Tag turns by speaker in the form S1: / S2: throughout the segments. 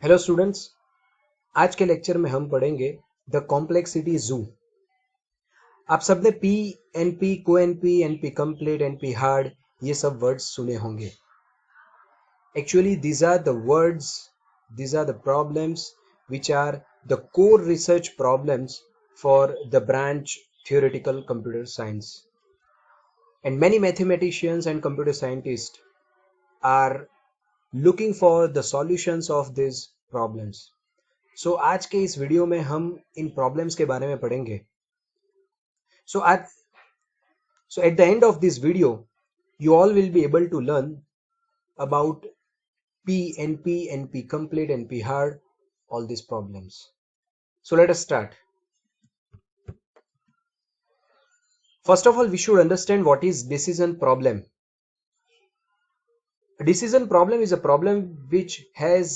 S1: Hello students, आज के lecture में हम पढ़ेंगे द कॉम्प्लेक्सिटी जू। आप सबने पी, एनपी, को NP, NP complete, NP hard ये सब वर्ड्स सुने होंगे। Actually these are the words, these are the problems which are the core research problems for the branch theoretical computer science, and many mathematicians and computer scientists are looking for the solutions of these problems. So आज के इस video में हम इन problems के बारे में पढ़ेंगे। So at the end of this video, you all will be able to learn about P, NP, NP complete, NP hard, all these problems. So let us start. First of all, we should understand what is decision problem. A decision problem is a problem which has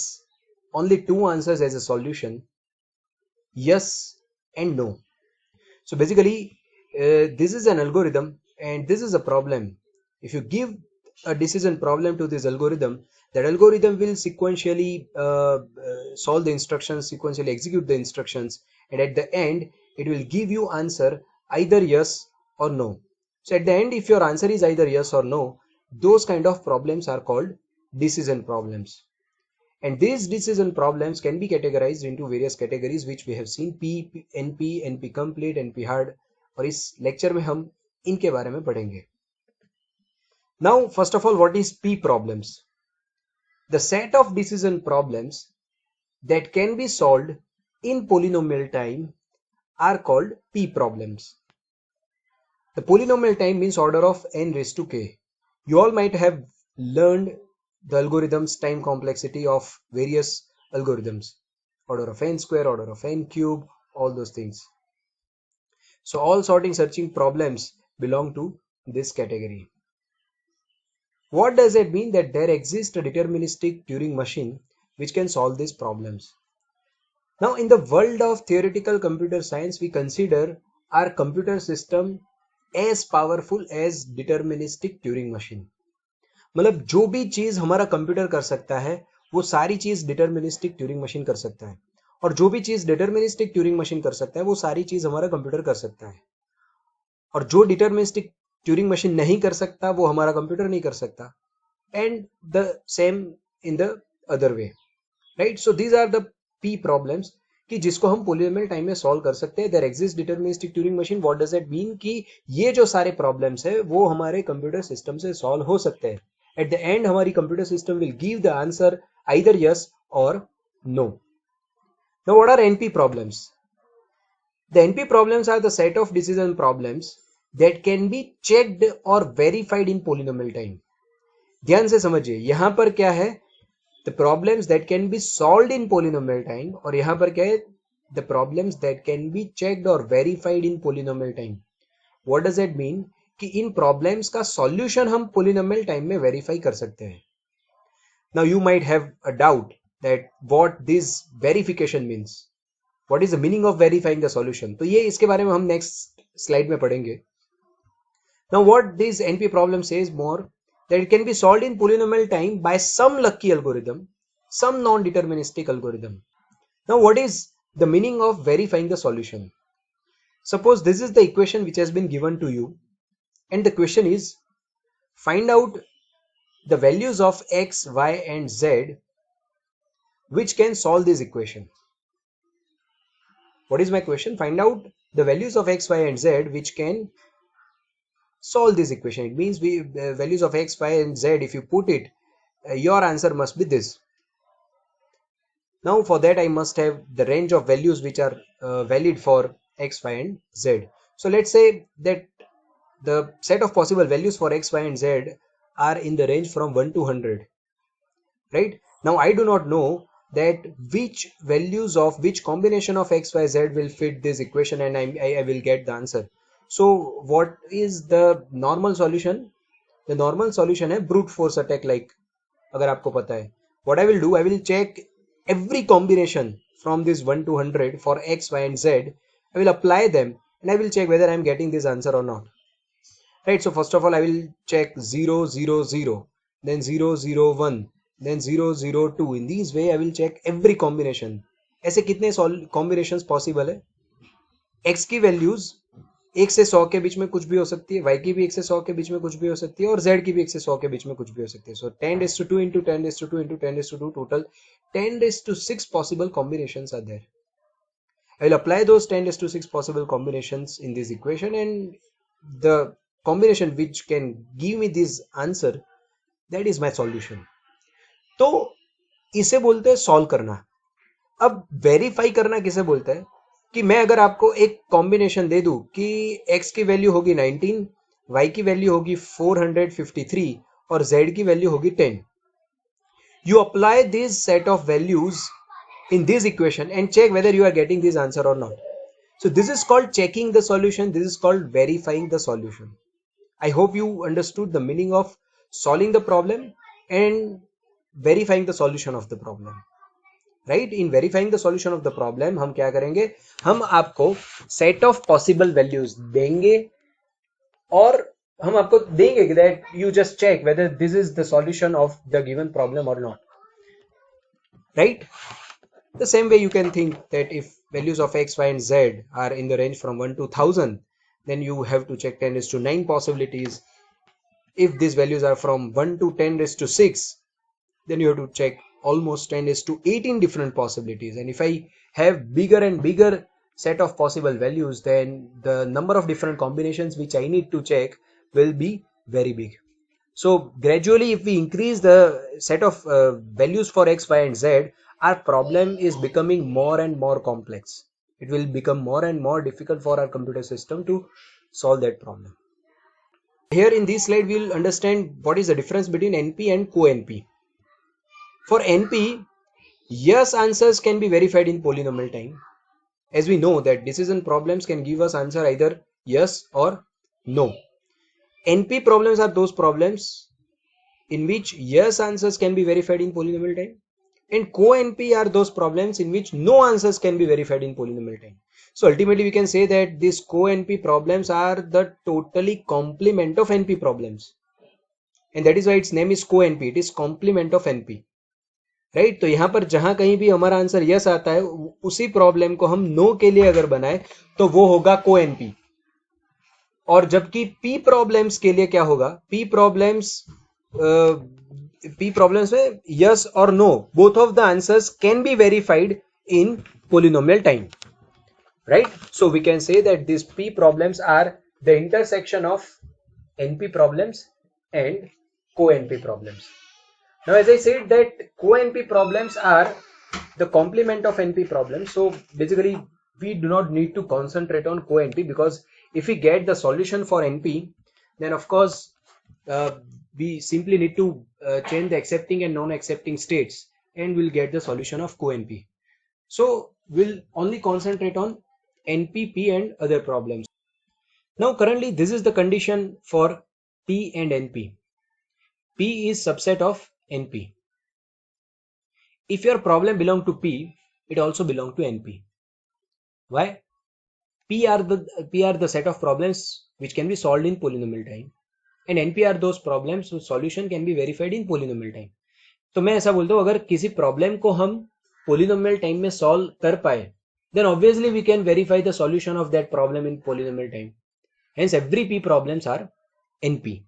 S1: only two answers as a solution: yes and no. So basically, this is an algorithm and this is a problem. If you give a decision problem to this algorithm, that algorithm will sequentially solve the instructions, sequentially execute the instructions, and at the end it will give you answer either yes or no. So at the end, if your answer is either yes or no, those kind of problems are called decision problems. And these decision problems can be categorized into various categories which we have seen: P, NP, NP complete, NP hard, और इस lecture में हम इनके बारे में पढ़ेंगे। Now, first of all, what is P problems? The set of decision problems that can be solved in polynomial time are called P problems. The polynomial time means order of n raised to k. You all might have learned the algorithms time complexity of various algorithms, order of n square, order of n cube, all those things. So all sorting searching problems belong to this category. What does it mean that there exists a deterministic Turing machine which can solve these problems? Now, in the world of theoretical computer science, we consider our computer system as powerful as deterministic Turing machine. मतलब जो भी चीज हमारा computer कर सकता है वो सारी चीज डिटर्मिनिस्टिक ट्यूरिंग मशीन कर सकता है, और जो भी चीज डिटर्मिनिस्टिक ट्यूरिंग मशीन कर सकता है वो सारी चीज हमारा कंप्यूटर कर सकता है, और जो डिटर्मिनिस्टिक ट्यूरिंग मशीन नहीं कर सकता वो हमारा कंप्यूटर नहीं कर सकता, and the same in the other way, right? So these are the P problems कि जिसको हम पॉलीनोमियल टाइम में सॉल्व कर सकते हैं। There exist deterministic Turing machine. What does it mean कि ये जो सारे प्रॉब्लम्स है वो हमारे कंप्यूटर सिस्टम से सॉल्व हो सकते हैं। एट द एंड हमारी computer system will give the answer either yes और no. Now what are NP problems? The NP problems are the set of decision problems that can be checked or verified in polynomial time. ध्यान से समझिए, यहां पर क्या है? The problems that can be solved in polynomial time, और यहां पर क्या है? The problems that can be checked or verified in polynomial time. What does that mean? कि इन problems का solution हम polynomial time में verify कर सकते हैं। Now you might have a doubt that what this verification means. What is the meaning of verifying the solution? तो ये इसके बारे में हम next slide में पढ़ेंगे। Now what this NP problem says more, that it can be solved in polynomial time by some lucky algorithm, some non-deterministic algorithm. Now what is the meaning of verifying the solution? Suppose this is the equation which has been given to you, and the question is, find out the values of x, y and z which can solve this equation. What is my question? Find out the values of x, y and z which can solve this equation. It means values of x, y and z, if you put it, your answer must be this. Now for that I must have the range of values which are valid for x, y and z. So let's say that the set of possible values for x, y and z are in the range from 1 to 100, right? Now I do not know that which values of which combination of x, y, z will fit this equation, and I will get the answer. So what is the normal solution? The normal solution है brute force attack, like अगर आपको पता है. What I will do, I will check every combination from this 1 to 100 for x, y and z. I will apply them and I will check whether I am getting this answer or not, right? So first of all I will check 0 0 0, then 0 0 1, then 0 0 2. In this way I will check every combination. ऐसे कितने combinations possible है? x की values 1 से 100 के बीच में कुछ भी हो सकती है, y की भी 1 से 100 के बीच में कुछ भी हो सकती है, और z की भी 1 से 100 के बीच में कुछ भी हो सकती है. So 10 raised to 2 into 10 raised to 2 into 10 raised to 2, total 10 raised to 6 possible combinations are there. I will apply those 10 raised to 6 possible combinations in this equation, and the combination which can give me this answer, that is my solution. तो इसे बोलते हैं solve करना. अब verify करना किसे बोलते हैं? कि मैं अगर आपको एक कॉम्बिनेशन दे दूं कि x की वैल्यू होगी 19, y की वैल्यू होगी 453 और z की वैल्यू होगी 10. You apply this set of values in this equation and check whether you are getting this answer or not. So this is called checking the solution. This is called verifying the solution. I hope you understood the meaning of solving the problem and verifying the solution of the problem. Right? In verifying the solution of the problem, हम क्या करेंगे? हम आपको set of possible values देंगे और हम आपको देंगे that you just check whether this is the solution of the given problem or not. Right? The same way you can think that if values of x, y and z are in the range from 1 to 1000, then you have to check 10 raised to 9 possibilities. If these values are from 1 to 10 raised to 6, then you have to check almost 10 raised to 18 different possibilities. And if I have bigger and bigger set of possible values, then the number of different combinations which I need to check will be very big. So gradually, if we increase the set of values for x, y and z, our problem is becoming more and more complex. It will become more and more difficult for our computer system to solve that problem. Here in this slide, we will understand what is the difference between NP and co-NP. For NP, yes answers can be verified in polynomial time. As we know that decision problems can give us answer either yes or no. NP problems are those problems in which yes answers can be verified in polynomial time, and co-NP are those problems in which no answers can be verified in polynomial time. So ultimately we can say that these co-NP problems are the totally complement of NP problems, and that is why its name is co-NP. It is complement of NP. Right तो यहां पर जहां कहीं भी हमारा answer yes आता है उसी प्रॉब्लम को हम नो के लिए अगर बनाए तो वो होगा को एनपी, और जबकि पी प्रॉब्लम्स के लिए क्या होगा? पी प्रॉब्लम्स में यस और no both of the answers can be verified in polynomial time. Right so we can say that this P problems are the intersection of NP problems and co NP problems. Now, as I said that co-NP problems are the complement of NP problems. So basically, we do not need to concentrate on co-NP, because if we get the solution for NP, then of course we simply need to change the accepting and non-accepting states, and we'll get the solution of co-NP. So we'll only concentrate on NP, P, and other problems. Now, currently, this is the condition for P and NP. P is subset of NP. If your problem belong to P, it also belong to NP. Why? P are the set of problems which can be solved in polynomial time, and NP are those problems whose solution can be verified in polynomial time. तो मैं ऐसा बोलता हूँ, अगर किसी problem को हम polynomial time में सॉल्व कर पाए, then obviously we can verify the solution of that problem in polynomial time. Hence every P problems are NP.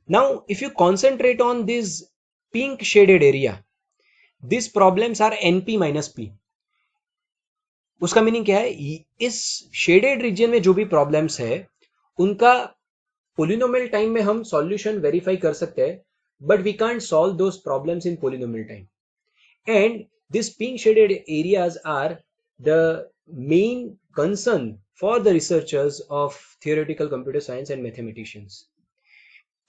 S1: Now, if you concentrate on this pink shaded area, these problems are NP minus P. उसका meaning क्या है? इस shaded region में जो भी problems है उनका polynomial time में हम सॉल्यूशन वेरीफाई कर सकते हैं, but we can't solve those problems in polynomial time. And this pink shaded areas are the main concern for the researchers of theoretical computer science and mathematicians,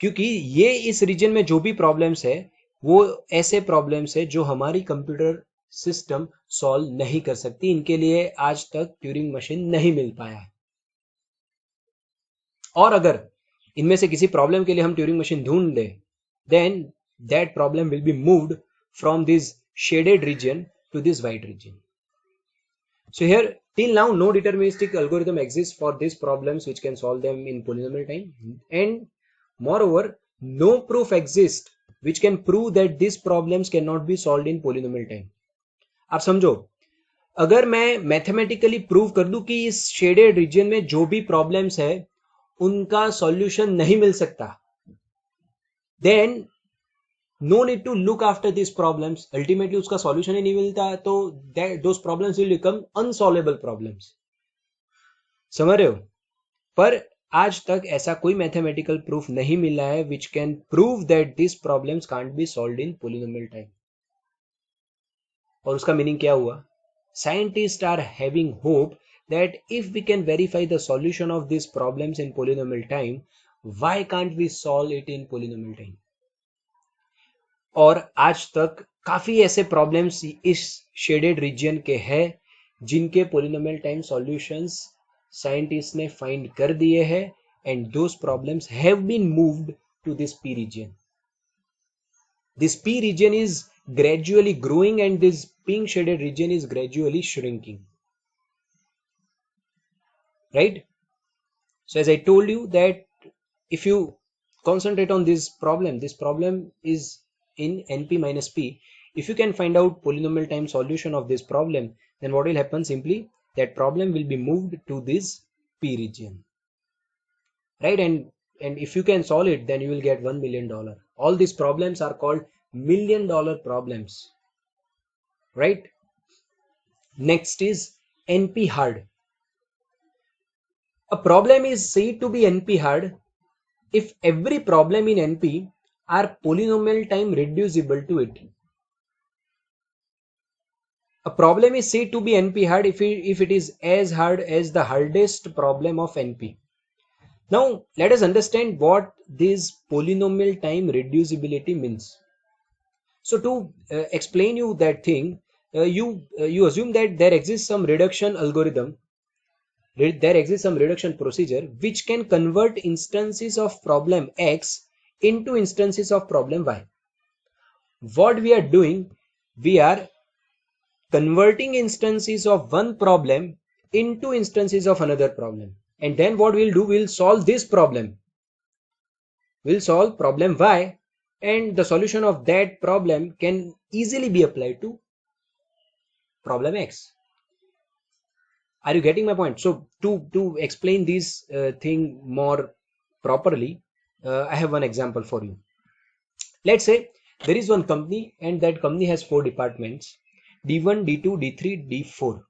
S1: क्योंकि ये इस reason में जो भी प्रॉब्लम्स है वो ऐसे प्रॉब्लम्स है जो हमारी कंप्यूटर सिस्टम सॉल्व नहीं कर सकती. इनके लिए आज तक ट्यूरिंग मशीन नहीं मिल पाया है, और अगर इनमें से किसी प्रॉब्लम के लिए हम ट्यूरिंग मशीन ढूंढ दें, then that problem will be moved from this shaded region to this white region. So here till now no deterministic algorithm exists for these problems which can solve them in polynomial time, and moreover no proof exists which can prove that these problems cannot be solved in polynomial time. आप समझो, अगर मैं mathematically prove कर दूं कि इस shaded region में जो भी प्रॉब्लम्स है उनका सॉल्यूशन नहीं मिल सकता, then no need to look after this problems. Ultimately उसका सॉल्यूशन ही नहीं मिलता तो those problems will become unsolvable problems. समझ रहे हो? पर आज तक ऐसा कोई मैथमेटिकल प्रूफ नहीं मिला है which can prove that this problems can't be solved in polynomial time. और उसका मीनिंग क्या हुआ? Scientists are having hope that if we can verify the solution of these problems in polynomial time, why can't we solve it in polynomial time? और आज तक काफी ऐसे problems इस शेडेड रीजन के हैं जिनके पोलिनोमियल टाइम सॉल्यूशंस साइंटिस्ट ने फाइंड कर दिए हैं, and those problems have been moved to this P region. This P region is gradually growing and this pink shaded region is gradually shrinking. Right? So as I told you that if you concentrate on this problem is in NP minus P. If you can find out polynomial time solution of this problem, then what will happen? Simply that problem will be moved to this P region. Right? And if you can solve it, then you will get $1 million. All these problems are called $1 million problems. Right? Next is NP hard. A problem is said to be NP hard if every problem in NP are polynomial time reducible to it. A problem is said to be NP hard if it is as hard as the hardest problem of NP. Now let us understand what this polynomial time reducibility means. So to explain you that thing, you assume that there exists some reduction algorithm, there exists some reduction procedure which can convert instances of problem X into instances of problem Y. What we are doing, we are converting instances of one problem into instances of another problem, and then what we'll do, we'll solve this problem. We'll solve problem Y, and the solution of that problem can easily be applied to problem X. Are you getting my point? So to explain this thing more properly, I have one example for you. Let's say there is one company and that company has 4 departments: D1, D2, D3, D4,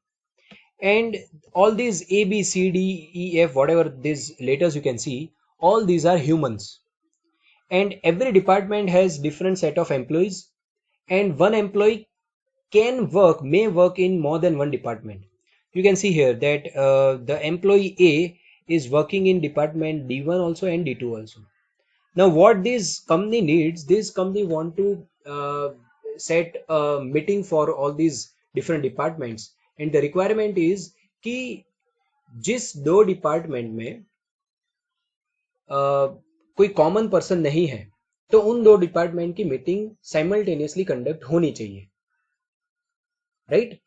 S1: and all these A, B, C, D, E, F, whatever these letters you can see, all these are humans, and every department has different set of employees, and one employee may work in more than one department. You can see here that the employee A is working in department D1 also and D2 also. Now what this company needs, this company want to set a meeting for all these different departments, and the requirement is कि जिस 2 department में कोई common person नहीं है तो उन 2 department की meeting simultaneously conduct होनी चाहिए. राइट?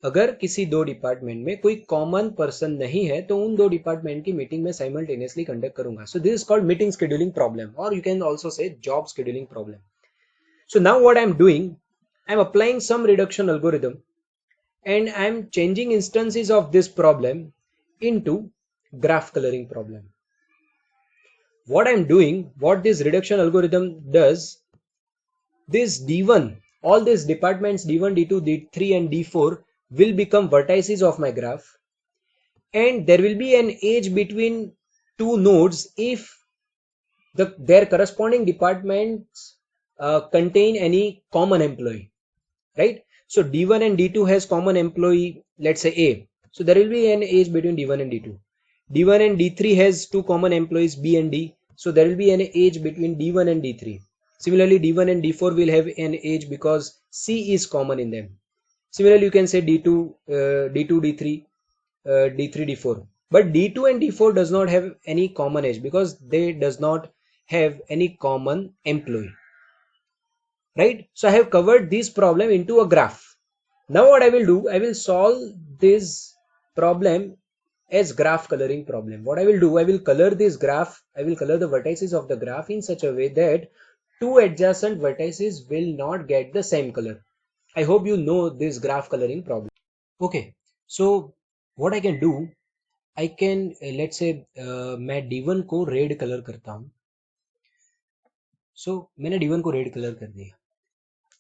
S1: अगर किसी 2 डिपार्टमेंट में कोई कॉमन पर्सन नहीं है तो उन 2 डिपार्टमेंट की मीटिंग में साइमल्टेनियसली कंडक्ट करूंगा. So this is called meeting scheduling problem, और you can also say job scheduling problem. So now what I am doing, I am applying some reduction algorithm and I am changing instances of this problem into graph coloring problem. What I am doing, what this reduction algorithm does, this D1, all these departments D1, D2, D3 and D4 will become vertices of my graph, and there will be an edge between 2 nodes if their corresponding departments contain any common employee, right? So D1 and D2 has common employee, let's say A. So there will be an edge between D1 and D2. D1 and D3 has 2 common employees B and D. So there will be an edge between D1 and D3. Similarly, D1 and D4 will have an edge because C is common in them. Similarly, you can say D2, D3, D3, D4. But D2 and D4 does not have any common edge because they does not have any common employee. Right? So I have covered this problem into a graph. Now what I will do, I will solve this problem as graph coloring problem. What I will do, I will color this graph, I will color the vertices of the graph in such a way that two adjacent vertices will not get the same color. I hope you know this graph coloring problem. Okay, so what I can do, I can let's say मैं D1 को red colour करता हूँ. So मैंने D1 को red colour कर दिया.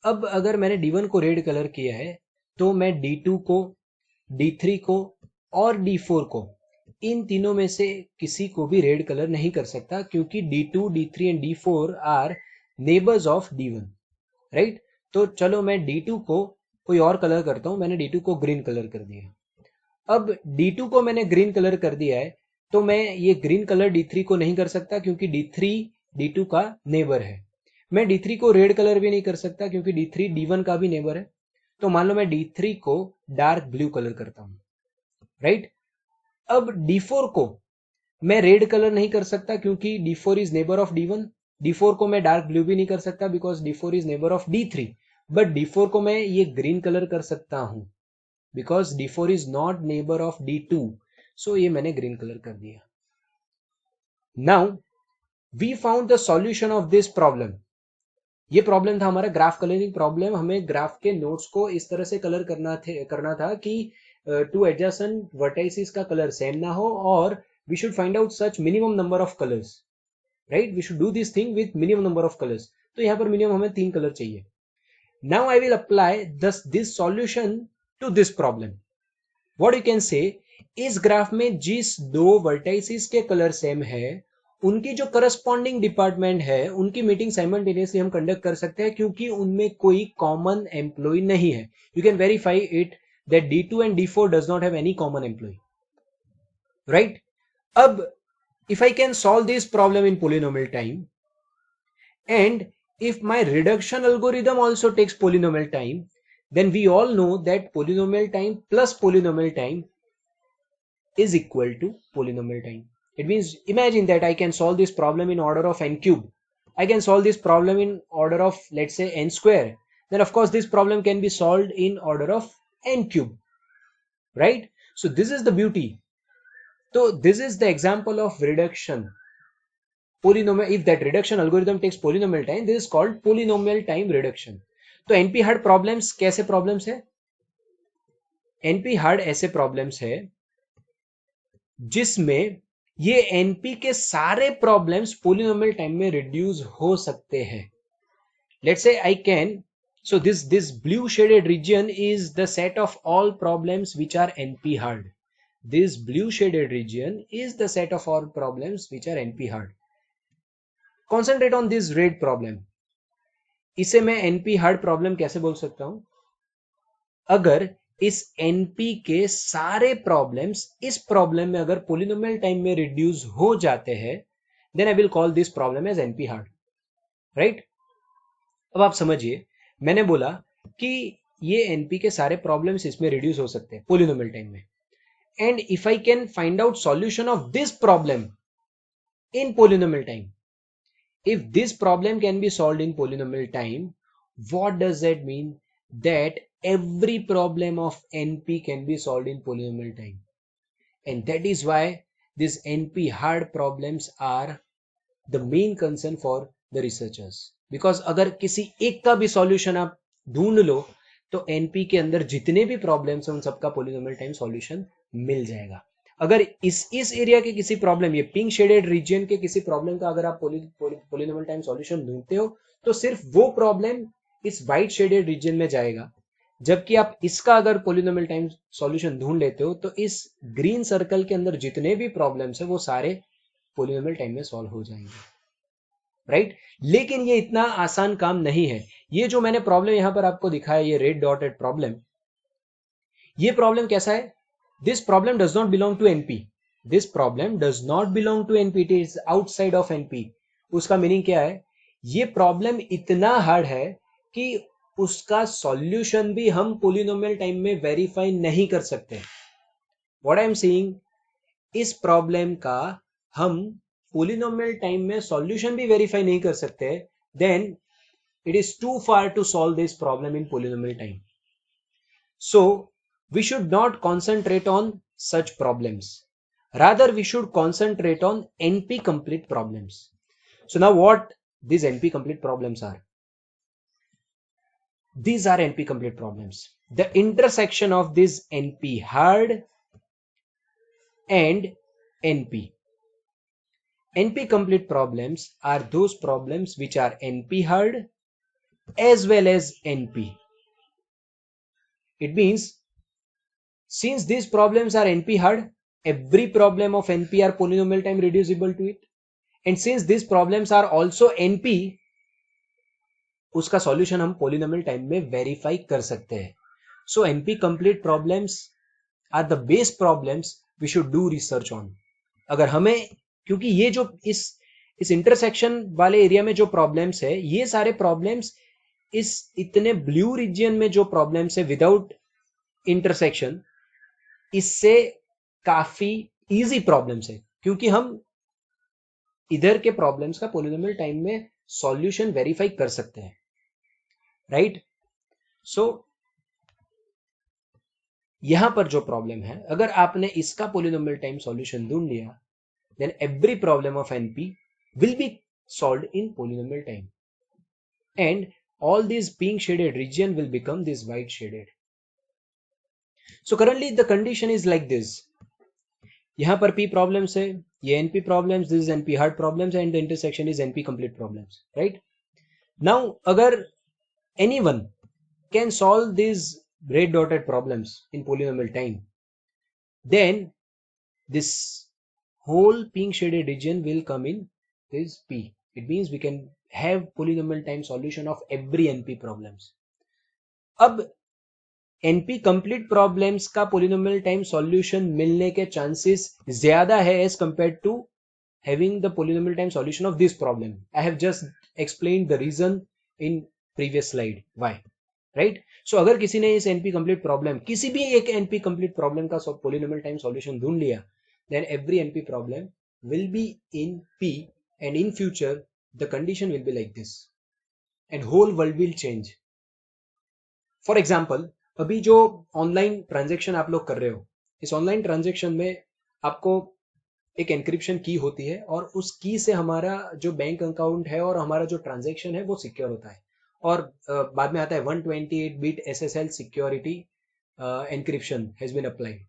S1: अब अगर मैंने D1 को रेड कलर किया है तो मैं D2 को, D3 को और D4 को, इन तीनों में से किसी को भी रेड कलर नहीं कर सकता क्योंकि D2, D3 and D4 are neighbours of D1, right. तो चलो मैं D2 को कोई और कलर करता हूं. मैंने D2 को ग्रीन कलर कर दिया. अब D2 को मैंने ग्रीन कलर कर दिया है तो मैं ये ग्रीन कलर D3 को नहीं कर सकता क्योंकि D3 D2 का नेबर है. मैं D3 को रेड कलर भी नहीं कर सकता क्योंकि D3 D1 का भी नेबर है. तो मान लो मैं D3 को डार्क ब्लू कलर करता हूं, राइट. अब D4 को मैं रेड कलर नहीं कर सकता क्योंकि D4 is neighbour of D1. D4 को मैं डार्क ब्लू भी नहीं कर सकता because D4 is neighbour of D3. But D4 को मैं ये ग्रीन कलर कर सकता हूं because D4 is not neighbour of D2. So ये मैंने ग्रीन कलर कर दिया. Now we found the solution of this problem. ये प्रॉब्लम था हमारा ग्राफ कलरिंग प्रॉब्लम. हमें ग्राफ के नोट्स को इस तरह से कलर करना था कि टू एडजेसेंट वर्टाइसेस का कलर सेम ना हो और we should find out such minimum number of colours, right. We should do this thing with minimum number of colours. तो यहां पर मिनिमम हमें 3 कलर चाहिए. Now I will apply this solution to this problem. What you can say, इस graph में जिस दो vertices के कलर सेम है उनकी जो करस्पॉन्डिंग डिपार्टमेंट है उनकी मीटिंग साइमल्टेनियसली हम कंडक्ट कर सकते हैं क्योंकि उनमें कोई कॉमन एम्प्लॉय नहीं है. You can verify it that D2 and D4 does not have any common employee, right. अब if I can solve this problem in polynomial time and if my reduction algorithm also takes polynomial time, then we all know that polynomial time plus polynomial time is equal to polynomial time. It means imagine that I can solve this problem in order of n cube. I can solve this problem in order of let's say n square. Then of course this problem can be solved in order of n cube, right. So this is the beauty. So this is the example of reduction polynomial. If that reduction algorithm takes polynomial time, this is called polynomial time reduction. तो NP hard problems कैसे problems है? NP hard ऐसे problems है जिसमें ये NP के सारे problems polynomial time में रिड्यूस हो सकते हैं. Let's say I can, so this blue shaded region is the set of all problems which are NP hard. This blue shaded region is the set of all problems which are NP hard. Concentrate on this red problem. इसे मैं NP hard problem कैसे बोल सकता हूं? अगर इस NP के सारे प्रॉब्लम्स इस प्रॉब्लम में अगर पोलिनोमियल टाइम में रिड्यूस हो जाते हैं, then I will call this problem as NP hard, right. अब आप समझिए, मैंने बोला कि ये NP के सारे प्रॉब्लम्स इसमें रिड्यूस हो सकते हैं पोलिनोमियल टाइम में. And if I can find out solution of this problem in polynomial time, if this problem can be solved in polynomial time, what does that mean? That every problem of NP can be solved in polynomial time. And that is why these NP hard problems are the main concern for the researchers. Because अगर किसी एक का भी solution आप ढूंढ लो तो NP के अंदर जितने भी problems हैं उन सबका polynomial time solution मिल जाएगा. अगर इस एरिया के किसी प्रॉब्लम, ये पिंक शेडेड रीजन के किसी प्रॉब्लम का अगर आप पोलिनोमियल टाइम सॉल्यूशन ढूंढते हो तो सिर्फ वो प्रॉब्लम इस वाइट शेडेड रीजन में जाएगा. जबकि आप इसका अगर पोलिनोमियल टाइम सॉल्यूशन ढूंढ लेते हो तो इस ग्रीन सर्कल के अंदर जितने भी प्रॉब्लम्स है वो सारे पोलिनोमियल टाइम में सॉल्व हो जाएंगे, राइट. लेकिन ये इतना आसान काम नहीं है. ये जो मैंने प्रॉब्लम यहां पर आपको दिखाया, ये रेड डॉटेड प्रॉब्लम, ये प्रॉब्लम कैसा है? This problem does not belong to NP. This problem does not belong to NP. It is outside of NP. उसका मीनिंग क्या है? ये प्रॉब्लम इतना हार्ड है कि उसका सॉल्यूशन भी हम पोलिनोमियल टाइम में वेरीफाई नहीं कर सकते. What I am saying, इस प्रॉब्लम का हम पोलिनोमियल टाइम में सॉल्यूशन भी वेरीफाई नहीं कर सकते. Then it is too far to solve this problem in polynomial time. So we should not concentrate on such problems. Rather, we should concentrate on NP complete problems. So now what these NP complete problems are. These are NP complete problems. The intersection of this NP hard and NP. NP complete problems are those problems which are NP hard as well as NP. It means since these problems are NP hard, every problem of NP are polynomial time reducible to it. And since these problems are also NP, उसका solution हम polynomial time में verify कर सकते हैं. So NP complete problems are the base problems we should do research on. अगर हमें, क्योंकि ये जो इस इंटरसेक्शन वाले एरिया में जो प्रॉब्लम्स है, ये सारे प्रॉब्लम्स इस इतने ब्लू रीजन में जो प्रॉब्लम्स है विदाउट इंटरसेक्शन, इससे काफी इजी प्रॉब्लम्स है, क्योंकि हम इधर के प्रॉब्लम्स का पोलिनोमियल टाइम में सॉल्यूशन वेरीफाई कर सकते हैं, राइट. सो यहां पर जो प्रॉब्लम है, अगर आपने इसका पोलिनोमियल टाइम सॉल्यूशन ढूंढ लिया, then every problem of NP will be solved in polynomial time, and all these pink shaded region will become this white shaded. So currently the condition is like this. यहाँ पर P problems है, ये NP problems, this is NP hard problems, and the intersection is NP complete problems, right? Now अगर anyone can solve these red dotted problems in polynomial time, then this whole pink shaded region will come in this P. It means we can have polynomial time solution of every NP problems. अब NP complete problems का polynomial time solution मिलने के chances ज्यादा है as compared to having the polynomial time solution of this problem. I have just explained the reason in previous slide why, right? So अगर किसी ने इस NP complete problem, किसी भी एक NP complete problem का polynomial time solution ढूंढ लिया, then every NP problem will be in P, and in future the condition will be like this and whole world will change. For example, अभी जो online transaction आप लोग कर रहे हो, इस ऑनलाइन ट्रांजैक्शन में आपको एक एनक्रिप्शन की होती है, और उस की से हमारा जो बैंक अकाउंट है और हमारा जो ट्रांजैक्शन है वो सिक्योर होता है, और बाद में आता है 128 bit SSL security encryption has been applied.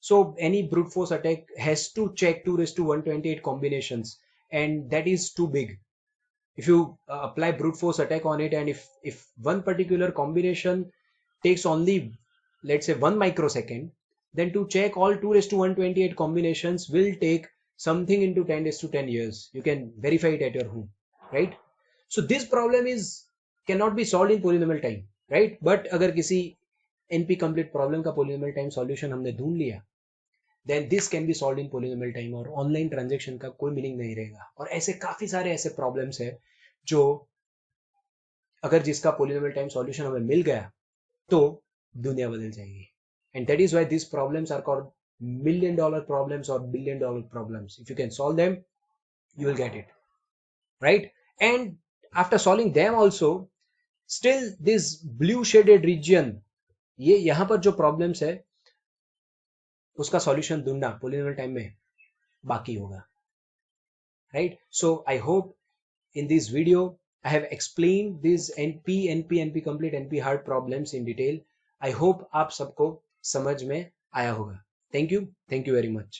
S1: So any brute force attack has to check 2:128 combinations, and that is too big. If you apply brute force attack on it, and if one particular combination takes only, let's say, 1 microsecond, then to check all 2:128 combinations will take something into 10 years. You can verify it at your home, right? So this problem cannot be solved in polynomial time, right? But अगर किसी NP complete problem का polynomial time solution हमने ढूंढ लिया, then this can be solved in polynomial time, और online transaction का कोई meaning नहीं रहेगा. और ऐसे काफी सारे ऐसे प्रॉब्लम्स है जो अगर जिसका पोलिनोमियल टाइम सॉल्यूशन हमें मिल गया तो दुनिया बदल जाएगी. And that is why this problems are called $1 million problems or $1 billion problems. If you can solve them, you will get it, right? And after solving them also, still this blue shaded region, ये यहाँ पर जो problems है उसका solution ढूंढना polynomial time में बाकी होगा, right? So I hope in this video I have explained these NP complete, NP hard problems in detail. I hope आप सबको समझ में आया होगा. Thank you very much.